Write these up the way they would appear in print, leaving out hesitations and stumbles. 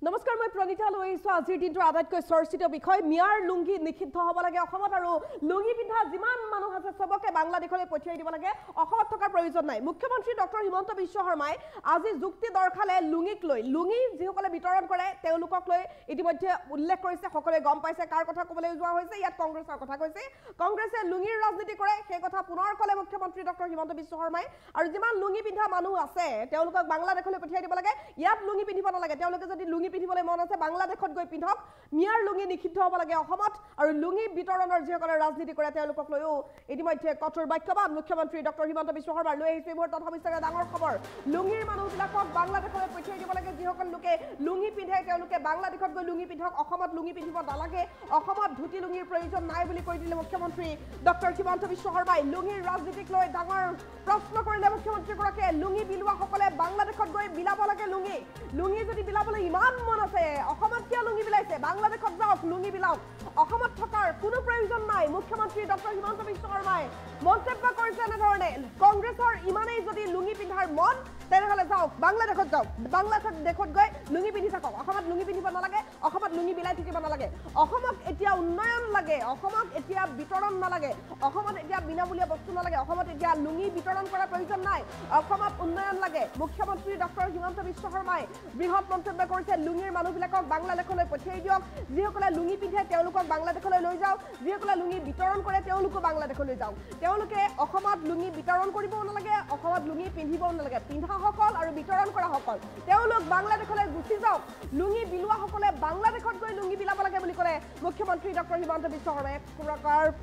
নমস্কাৰ মই প্ৰণিতা লৈ আহিছো আজিৰ দিনটোৰ আটাইতকৈ চৰ্চিত বিষয় মিয়াৰ লুংগি নিষিদ্ধ হ'ব লাগে অসমত আৰু লুংগি পিন্ধা যিমান মানুহ আছে সবকে বাংলাদেশলৈ পঠিয়াই দিব লাগে অসমত থকাৰ প্ৰয়োজন নাই মুখ্যমন্ত্ৰী ডক্টৰ হিমন্ত বিশ্ব শৰ্মাই আজি যুক্তি দৰ্শালে লুংগিক লৈ লুংগি যিসকলে বিতৰণ কৰে তেওঁলোকক লৈ ইতিমধ্যে উল্লেখ কৰিছে সকলোৱে গম পাইছে কাৰ কথা ক'বলৈ যোৱা হৈছে ইয়াত কংগ্ৰেছৰ কথা কৈছে কংগ্ৰেছে লুংগিৰ ৰাজনীতি কৰে সেই কথা পুনৰ ক'লে মুখ্যমন্ত্ৰী ডক্টৰ হিমন্ত বিশ্ব শৰ্মাই আৰু যিমান লুংগি পিন্ধা মানুহ আছে তেওঁলোকক বাংলাদেশলৈ পঠিয়াই দিব লাগে ইয়াত লুংগি পিন্ধিব নালাগে তেওঁলোকে যদি লুংগি পিন্ধিবলৈ মন আছে বাংলাদেশত গৈ পিন্ধক মিয়াৰ লুংগি নিষিদ্ধ হ'ব লাগে অসমত আৰু লুংগি বিতৰণৰ যিসকলে ৰাজনীতি কৰে তেওঁলোকক লৈও ইতিমধ্যে কঠোৰ বাক্যবান মুখ্যমন্ত্ৰী ডক্টৰ হিমন্ত বিশ্ব শৰ্মা লৈ আহিছে মুহূৰ্তত সবিস্তাৰে ডাঙৰ খবৰ লুংগিৰ মানুহবিলাকক বাংলাদেশলৈ পঠিয়াই দিব লাগে যিসকল লোকে লুংগি পিন্ধে তেওঁলোকে বাংলাদেশত গৈ লুংগি পিন্ধক অসমত লুংগি পিন্ধিব নালাগে অসমত ধুতি লুংগিৰ প্ৰয়োজন নাই বুলি কৈ দিলে মুখ্যমন্ত্ৰী ডক্টৰ হিমন্ত বিশ্ব শৰ্মাই লুংগিৰ ৰাজনীতিক লৈ ডাঙৰ প্ৰশ্ন কৰিলে মুখ্যমন্ত্ৰীগৰাকীয়ে লুংগি বিলোৱাসকলে বাংলাদেশত গৈ বিলাব লাগে লুংগি লুংগি যদি বিলাবলৈ ইমান মন আছে অসমত কিয় লুংগি বিলাইছে বাংলাদেশত যাওক লুংগি বিলাওক অসমত থকাৰ কোনো প্ৰয়োজন নাই মুখ্যমন্ত্ৰী ডক্টৰ হিমন্ত বিশ্ব শৰ্মাই মন্তব্য কৰিছে এনেধৰণে কংগ্ৰেছৰ ইমানেই যদি লুংগি পিন্ধাৰ মন তেনেহ'লে যাওক বাংলাদেশত যাওক বাংলাদেশত গৈ লুংগি পিন্ধি থাকক অসমত লুংগি পিন্ধিব নালাগে অসমত লুংগি বিলাই থাকিব নালাগে অসমক এতিয়া উন্নয়ন লাগে অসমক এতিয়া বিতৰণ নালাগে অসমত এতিয়া বিনামূলীয়া বস্তু নালাগে অসমত এতিয়া লুংগি বিতৰণ কৰাৰ প্ৰয়োজন নাই অসমত উন্নয়ন লাগে মুখ্যমন্ত্ৰী ডক্টৰ হিমন্ত বিশ্ব শৰ্মাই বৃহৎ মন্তব্য কৰিছে লুংগিৰ মানুহবিলাকক বাংলাদেশলৈ পঠিয়াই দিয়ক যিসকলে লুংগি পিন্ধে তেওঁলোকক বাংলাদেশলৈ লৈ যাওক যিসকলে লুংগি বিতৰণ কৰে তেওঁলোকো বাংলাদেশলৈ যাওক তেওঁলোকে অসমত লুংগি বিতৰণ কৰিবও নালাগে অসমত লুংগি পিন্ধিবও নালাগে পিন্ধাসকল আৰু বিতৰণ কৰাসকল তেওঁলোক বাংলাদেশলৈ গুচি যাওক লুংগি বিলোৱাসকলে বাংলাদেশত গৈ লুংগি বিলাব লাগে বুলি ক'লে মুখ্যমন্ত্ৰী ডক্টৰ হিমন্ত বিশ্ব শৰ্মাই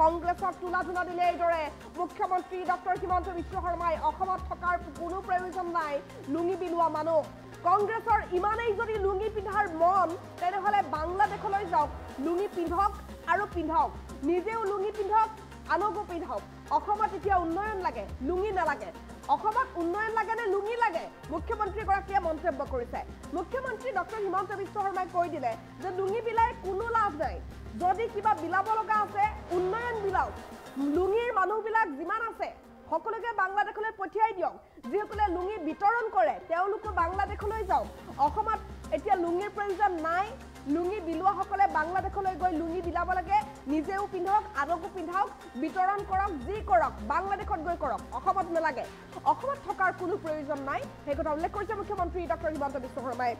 কংগ্ৰেছক তুলা ধুনা দিলে এইদৰে মুখ্যমন্ত্ৰী ডক্টৰ হিমন্ত বিশ্ব শৰ্মাই অসমত থকাৰ কোনো প্ৰয়োজন নাই লুংগি বিলোৱা মানুহ কংগ্ৰেছৰ ইমানেই যদি লুংগি পিন্ধাৰ মন তেনেহ'লে বাংলাদেশলৈ যাওক লুংগি পিন্ধক আৰু পিন্ধাওক নিজেও লুংগি পিন্ধক আনকো পিন্ধাওক অসমত এতিয়া উন্নয়ন লাগে লুংগি নালাগে অসমত উন্নয়ন লাগে নে লুংগি লাগে মুখ্যমন্ত্ৰীগৰাকীয়ে মন্তব্য কৰিছে মুখ্যমন্ত্ৰী ডক্টৰ হিমন্ত বিশ্ব শৰ্মাই কৈ দিলে যে লুংগি বিলাই কোনো লাভ নাই যদি কিবা বিলাব লগা আছে উন্নয়ন বিলাওক লুংগিৰ মানুহবিলাক যিমান আছে সকলোকে বাংলাদেশলৈ পঠিয়াই দিয়ক যিসকলে লুংগি বিতৰণ কৰে তেওঁলোকো বাংলাদেশলৈ যাওক অসমত এতিয়া লুংগিৰ প্ৰয়োজন নাই লুংগি বিলোৱাসকলে বাংলাদেশলৈ গৈ লুংগি বিলাব লাগে নিজেও পিন্ধক আনকো পিন্ধাওক বিতৰণ কৰক যি কৰক বাংলাদেশত গৈ কৰক অসমত নালাগে অসমত থকাৰ কোনো প্ৰয়োজন নাই সেই কথা উল্লেখ কৰিছে মুখ্যমন্ত্ৰী ডক্টৰ হিমন্ত বিশ্ব শৰ্মাই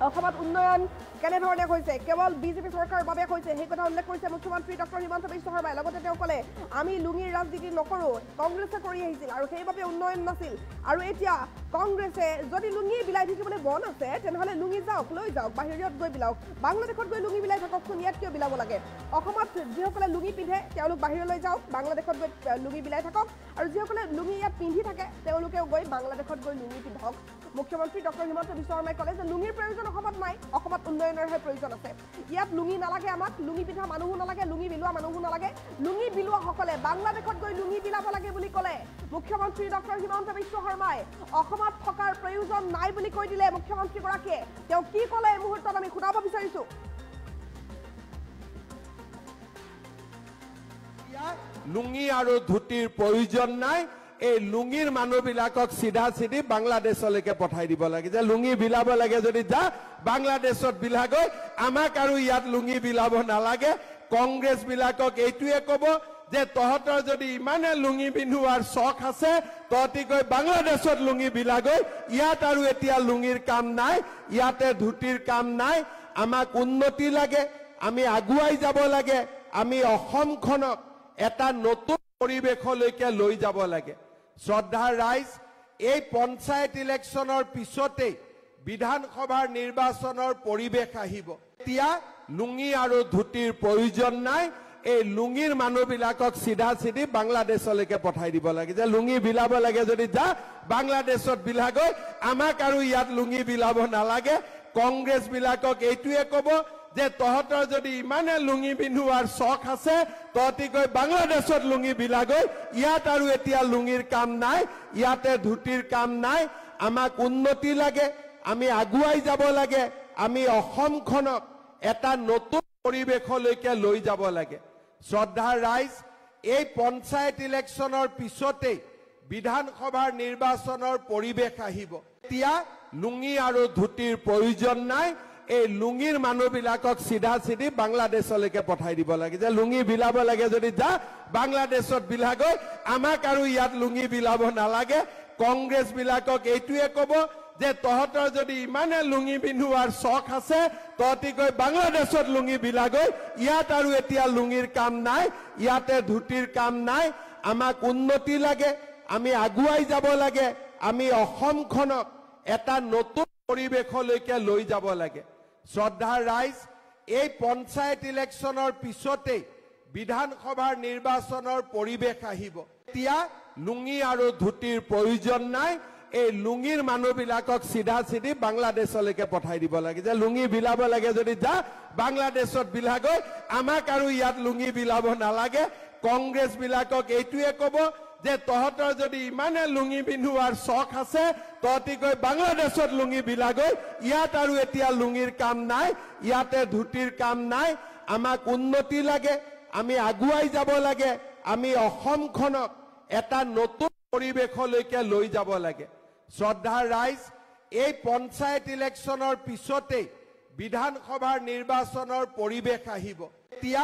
অসমত উন্নয়ন কেনেধৰণে হৈছে কেৱল বিজেপি চৰকাৰৰ বাবে হৈছে সেই কথা উল্লেখ কৰিছে মুখ্যমন্ত্ৰী ডক্টৰ হিমন্ত বিশ্ব শৰ্মাই লগতে তেওঁ ক'লে আমি লুংগিৰ ৰাজনীতি নকৰোঁ কংগ্ৰেছে কৰি আহিছিল আৰু সেইবাবে উন্নয়ন নাছিল আৰু এতিয়া কংগ্ৰেছে যদি লুংগি বিলাই থাকিবলৈ মন আছে তেনেহ'লে লুংগি যাওক লৈ যাওক বাহিৰত গৈ বিলাওক বাংলাদেশত গৈ লুংগি বিলাই থাককচোন ইয়াত কিয় বিলাব লাগে অসমত যিসকলে লুংগি পিন্ধে তেওঁলোক বাহিৰলৈ যাওক বাংলাদেশত গৈ লুংগি বিলাই থাকক আৰু যিসকলে লুংগি ইয়াত পিন্ধি থাকে তেওঁলোকেও গৈ বাংলাদেশত গৈ লুংগি পিন্ধক মুখ্যমন্ত্ৰী ডক্টৰ হিমন্ত বিশ্ব শৰ্মাই ক'লে যে লুংগিৰ প্ৰয়োজন অসমত নাই অসমত উন্নয়নৰহে প্ৰয়োজন আছে ইয়াত লুংগি নালাগে আমাক লুংগি পিন্ধা মানুহো নালাগে লুংগি বিলোৱা মানুহো নালাগে লুংগি বিলোৱাসকলে বাংলাদেশত গৈ লুংগি বিলাব লাগে বুলি ক'লে মুখ্যমন্ত্ৰী ডক্টৰ হিমন্ত বিশ্ব শৰ্মাই অসমত থকাৰ প্ৰয়োজন নাই বুলি কৈ দিলে মুখ্যমন্ত্ৰীগৰাকীয়ে তেওঁ কি ক'লে এই মুহূৰ্তত আমি শুনাব বিচাৰিছোঁ লুংগি আৰু ধুতিৰ প্ৰয়োজন নাই এই লুংগিৰ মানুহবিলাকক চিধা চিধি বাংলাদেশলৈকে পঠাই দিব লাগে যে লুংগি বিলাব লাগে যদি যা বাংলাদেশত বিলাগৈ আমাক আৰু ইয়াত লুংগি বিলাব নালাগে কংগ্ৰেছ বিলাকক এইটোৱে ক'ব যে তহঁতৰ যদি ইমানে লুংগি পিন্ধোৱাৰ চখ আছে তহঁতি গৈ বাংলাদেশত লুংগি বিলাগৈ ইয়াত আৰু এতিয়া লুংগিৰ কাম নাই ইয়াতে ধুতিৰ কাম নাই আমাক উন্নতি লাগে আমি আগুৱাই যাব লাগে আমি অসমখনক এটা নতুন পৰিৱেশলৈকে লৈ যাব লাগে শ্ৰদ্ধাৰ ৰাইজ এই পঞ্চায়ত ইলেকশ্যনৰ পিছতেই বিধানসভাৰ নিৰ্বাচনৰ পৰিৱেশ আহিব এতিয়া লুংগি আৰু ধুতিৰ প্ৰয়োজন নাই এই লুংগিৰ মানুহবিলাকক চিধা চিধি বাংলাদেশলৈকে পঠাই দিব লাগে যে লুংগি বিলাব লাগে যদি যা বাংলাদেশত বিলাগৈ আমাক আৰু ইয়াত লুংগি বিলাব নালাগে কংগ্ৰেছ বিলাকক এইটোৱে ক'ব যে তহঁতৰ যদি ইমানে লুংগি পিন্ধোৱাৰ চখ আছে তহঁতি গৈ বাংলাদেশত লুংগি বিলাগৈ ইয়াত আৰু এতিয়া লুংগিৰ কাম নাই ইয়াতে ধুতিৰ কাম নাই আমাক উন্নতি লাগে আমি আগুৱাই যাব লাগে আমি অসমখনক এটা নতুন পৰিৱেশলৈকে লৈ যাব লাগে শ্ৰদ্ধাৰ ৰাইজ এই পঞ্চায়ত ইলেকশ্যনৰ পিছতেই বিধানসভাৰ নিৰ্বাচনৰ পৰিৱেশ আহিব এতিয়া লুংগি আৰু ধুতিৰ প্ৰয়োজন নাই এই লুঙিৰ মানুহবিলাকক চিধা চিধি বাংলাদেশলৈকে পঠাই দিব লাগে যে লুঙি বিলাব লাগে যদি যা বাংলাদেশত বিলাগৈ আমাক আৰু ইয়াত লুঙি বিলাব নালাগে কংগ্ৰেছ বিলাকক এইটোৱে ক'ব যে তহঁতৰ যদি ইমানে লুঙি পিন্ধোৱাৰ চখ আছে তহঁতি গৈ বাংলাদেশত লুঙি বিলাগৈ ইয়াত আৰু এতিয়া লুঙিৰ কাম নাই ইয়াতে ধুতিৰ কাম নাই আমাক উন্নতি লাগে আমি আগুৱাই যাব লাগে আমি অসমখনক এটা নতুন পৰিৱেশলৈকে লৈ যাব লাগে শ্ৰদ্ধাৰ ৰাইজ এই পঞ্চায়ত ইলেকশ্যনৰ পিছতে বিধানসভাৰ নিৰ্বাচনৰ পৰিৱেশ আহিব এতিয়া লুঙি আৰু ধুতিৰ প্ৰয়োজন নাই এই লুঙিৰ মানুহবিলাকক চিধা চিধি বাংলাদেশলৈকে পঠাই দিব লাগে যে লুঙি বিলাব লাগে যদি যা বাংলাদেশত বিলাগৈ আমাক আৰু ইয়াত লুঙি বিলাব নালাগে কংগ্ৰেছ বিলাকক এইটোৱে ক'ব যে তহঁতৰ যদি ইমানে লুঙি পিন্ধোৱাৰ চখ আছে তহঁতি গৈ বাংলাদেশত লুঙি বিলাগৈ ইয়াত আৰু এতিয়া লুঙিৰ কাম নাই ইয়াতে ধুতিৰ কাম নাই আমাক উন্নতি লাগে আমি আগুৱাই যাব লাগে আমি অসমখনক এটা নতুন পৰিৱেশলৈকে লৈ যাব লাগে শ্ৰদ্ধাৰ ৰাইজ এই পঞ্চায়ত ইলেকশ্যনৰ পিছতে বিধানসভাৰ নিৰ্বাচনৰ পৰিৱেশ আহিব এতিয়া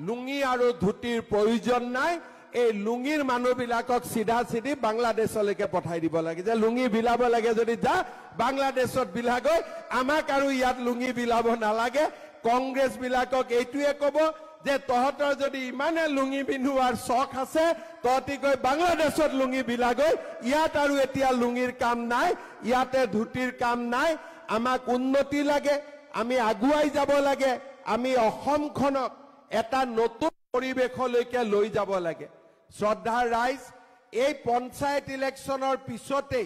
লুঙি আৰু ধুতিৰ প্ৰয়োজন নাই এই লুঙিৰ মানুহবিলাকক চিধা চিধি বাংলাদেশলৈকে পঠাই দিব লাগে যে লুঙি বিলাব লাগে যদি যা বাংলাদেশত বিলাগৈ আমাক আৰু ইয়াত লুঙি বিলাব নালাগে কংগ্ৰেছ বিলাকক এইটোৱে ক'ব যে তহঁতৰ যদি ইমানে লুঙি পিন্ধোৱাৰ চখ আছে তহঁতি গৈ বাংলাদেশত লুঙি বিলাগৈ ইয়াত আৰু এতিয়া লুঙিৰ কাম নাই ইয়াতে ধুতিৰ কাম নাই আমাক উন্নতি লাগে আমি আগুৱাই যাব লাগে আমি অসমখনক এটা নতুন পৰিৱেশলৈকে লৈ যাব লাগে শ্ৰদ্ধাৰ ৰাইজ এই পঞ্চায়ত ইলেকশ্যনৰ পিছতে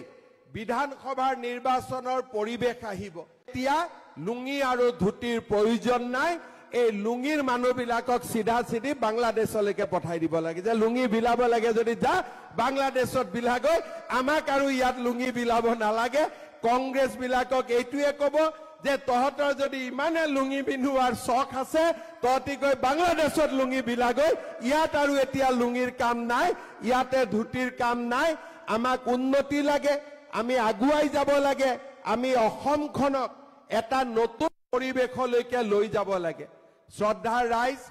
বিধানসভাৰ নিৰ্বাচনৰ পৰিৱেশ আহিব এতিয়া লুঙি আৰু ধুতিৰ প্ৰয়োজন নাই এই লুঙিৰ মানুহবিলাকক চিধা চিধি বাংলাদেশলৈকে পঠাই দিব লাগে যে লুঙি বিলাব লাগে যদি যা বাংলাদেশত বিলাগৈ আমাক আৰু ইয়াত লুঙি বিলাব নালাগে কংগ্ৰেছ বিলাকক এইটোৱে ক'ব যে তহঁতৰ যদি ইমানে লুঙি পিন্ধোৱাৰ চখ আছে তহঁতি গৈ বাংলাদেশত লুঙি বিলাগৈ ইয়াত আৰু এতিয়া লুঙিৰ কাম নাই ইয়াতে ধুতিৰ কাম নাই আমাক উন্নতি লাগে আমি আগুৱাই যাব লাগে আমি অসমখনক এটা নতুন পৰিৱেশলৈকে লৈ যাব লাগে শ্ৰদ্ধাৰ ৰাইজ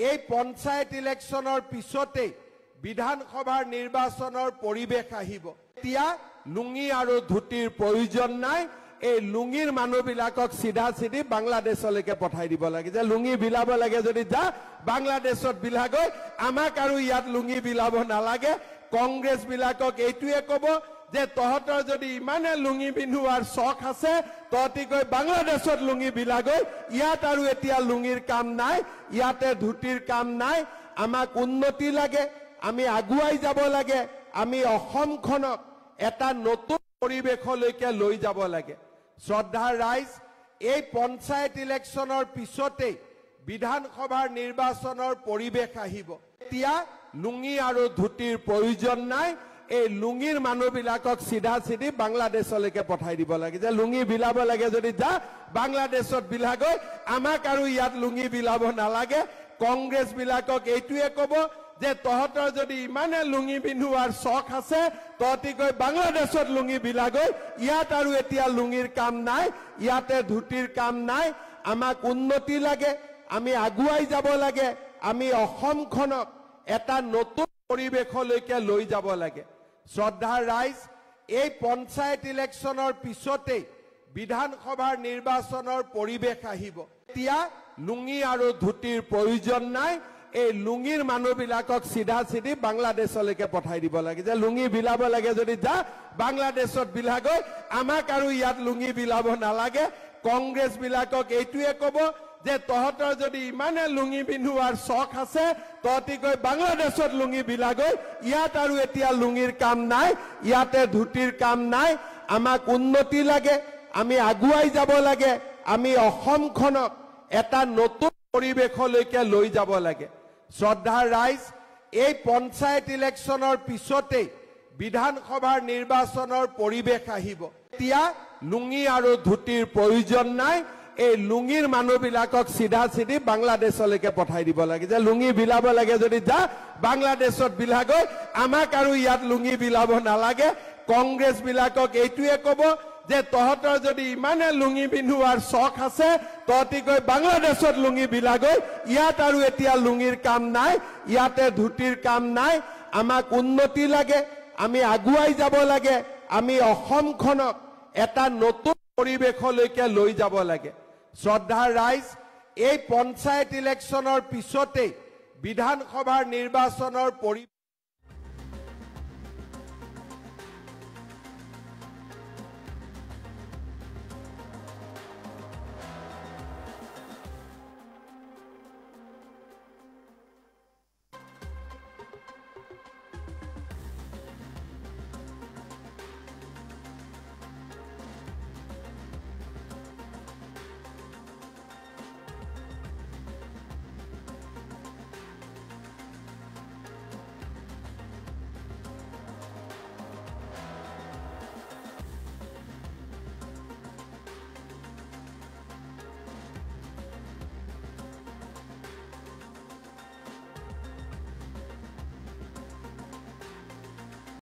এই পঞ্চায়ত ইলেকশ্যনৰ পিছতে বিধানসভাৰ নিৰ্বাচনৰ পৰিৱেশ আহিব এতিয়া লুঙি আৰু ধুতিৰ প্ৰয়োজন নাই এই লুঙিৰ মানুহবিলাকক চিধা চিধি বাংলাদেশলৈকে পঠাই দিব লাগে যে লুঙি বিলাব লাগে যদি যা বাংলাদেশত বিলাগৈ আমাক আৰু ইয়াত লুঙি বিলাব নালাগে কংগ্ৰেছ বিলাকক এইটোৱে ক'ব যে তহঁতৰ যদি ইমানে লুঙি পিন্ধোৱাৰ চখ আছে তহঁতি গৈ বাংলাদেশত লুঙি বিলাগৈ ইয়াত আৰু এতিয়া লুঙিৰ কাম নাই ইয়াতে ধুতিৰ কাম নাই আমাক উন্নতি লাগে আমি আগুৱাই যাব লাগে আমি অসমখনক এটা নতুন পৰিৱেশলৈকে লৈ যাব লাগে শ্ৰদ্ধাৰ ৰাইজ এই পঞ্চায়ত ইলেকশ্যনৰ পিছতে বিধানসভাৰ নিৰ্বাচনৰ পৰিৱেশ আহিব এতিয়া লুঙি আৰু ধুতিৰ প্ৰয়োজন নাই এই লুঙিৰ মানুহবিলাকক চিধা চিধি বাংলাদেশলৈকে পঠাই দিব লাগে যে লুঙি বিলাব লাগে যদি যা বাংলাদেশত বিলাগৈ আমাক আৰু ইয়াত লুঙি বিলাব নালাগে কংগ্ৰেছ বিলাকক এইটোৱে ক'ব যে তহঁতৰ যদি ইমানে লুঙি পিন্ধোৱাৰ চখ আছে তহঁতি গৈ বাংলাদেশত লুঙি বিলাগৈ ইয়াত আৰু এতিয়া লুঙিৰ কাম নাই ইয়াতে ধুতিৰ কাম নাই আমাক উন্নতি লাগে আমি আগুৱাই যাব লাগে আমি অসমখনক এটা নতুন পৰিৱেশলৈকে লৈ যাব লাগে শ্ৰদ্ধাৰ ৰাইজ এই পঞ্চায়ত ইলেকশ্যনৰ পিছতে বিধানসভাৰ নিৰ্বাচনৰ পৰিৱেশ আহিব এতিয়া লুঙি আৰু ধুতিৰ প্ৰয়োজন নাই এই লুঙিৰ মানুহবিলাকক চিধা চিধি বাংলাদেশলৈকে পঠাই দিব লাগে যে লুঙি বিলাব লাগে যদি যা বাংলাদেশত বিলাগৈ আমাক আৰু ইয়াত লুঙি বিলাব নালাগে কংগ্ৰেছ বিলাকক এইটোৱে ক'ব যে তহঁতৰ যদি ইমানে লুঙি পিন্ধোৱাৰ চখ আছে তহঁতি গৈ বাংলাদেশত লুঙি বিলাগৈ ইয়াত আৰু এতিয়া লুঙিৰ কাম নাই ইয়াতে ধুতিৰ কাম নাই আমাক উন্নতি লাগে আমি আগুৱাই যাব লাগে আমি অসমখনক এটা নতুন পৰিৱেশলৈকে লৈ যাব লাগে শ্ৰদ্ধাৰ ৰাইজ এই পঞ্চায়ত ইলেকশ্যনৰ পিছতে বিধানসভাৰ নিৰ্বাচনৰ পৰিৱেশ আহিব এতিয়া লুঙি আৰু ধুতিৰ প্ৰয়োজন নাই এই লুঙিৰ মানুহবিলাকক চিধা চিধি বাংলাদেশলৈকে পঠাই দিব লাগে যে লুঙি বিলাব লাগে যদি যা বাংলাদেশত বিলাগৈ আমাক আৰু ইয়াত লুঙি বিলাব নালাগে কংগ্ৰেছ বিলাকক এইটোৱে ক'ব যে তহঁতৰ যদি ইমানে লুঙি পিন্ধোৱাৰ চখ আছে তহঁতি গৈ বাংলাদেশত লুঙি বিলাগৈ ইয়াত আৰু এতিয়া লুঙিৰ কাম নাই ইয়াতে ধুতিৰ কাম নাই আমাক উন্নতি লাগে আমি আগুৱাই যাব লাগে আমি অসমখনক এটা নতুন পৰিৱেশলৈকে লৈ যাব লাগে শ্ৰদ্ধাৰ ৰাইজ এই পঞ্চায়ত ইলেকশ্যনৰ পিছতেই বিধানসভাৰ নিৰ্বাচনৰ